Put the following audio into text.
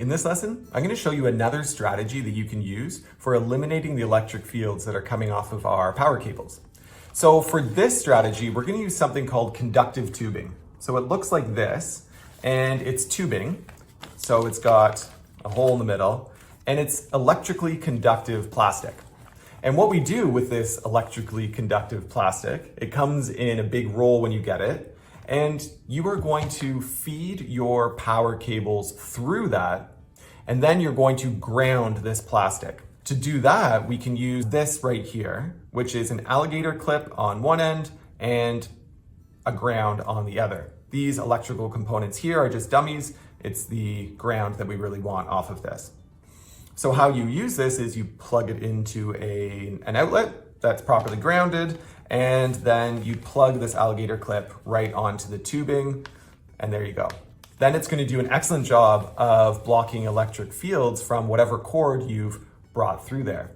In this lesson, I'm going to show you another strategy that you can use for eliminating the electric fields that are coming off of our power cables. So for this strategy, we're going to use something called conductive tubing. So it looks like this, and it's tubing. So it's got a hole in the middle, and it's electrically conductive plastic. And what we do with this electrically conductive plastic, it comes in a big roll when you get it, and you are going to feed your power cables through that, and then you're going to ground this plastic. To do that, we can use this right here, which is an alligator clip on one end and a ground on the other. These electrical components here are just dummies. It's the ground that we really want off of this. So how you use this is you plug it into an outlet that's properly grounded, and then you plug this alligator clip right onto the tubing, and there you go. Then it's going to do an excellent job of blocking electric fields from whatever cord you've brought through there.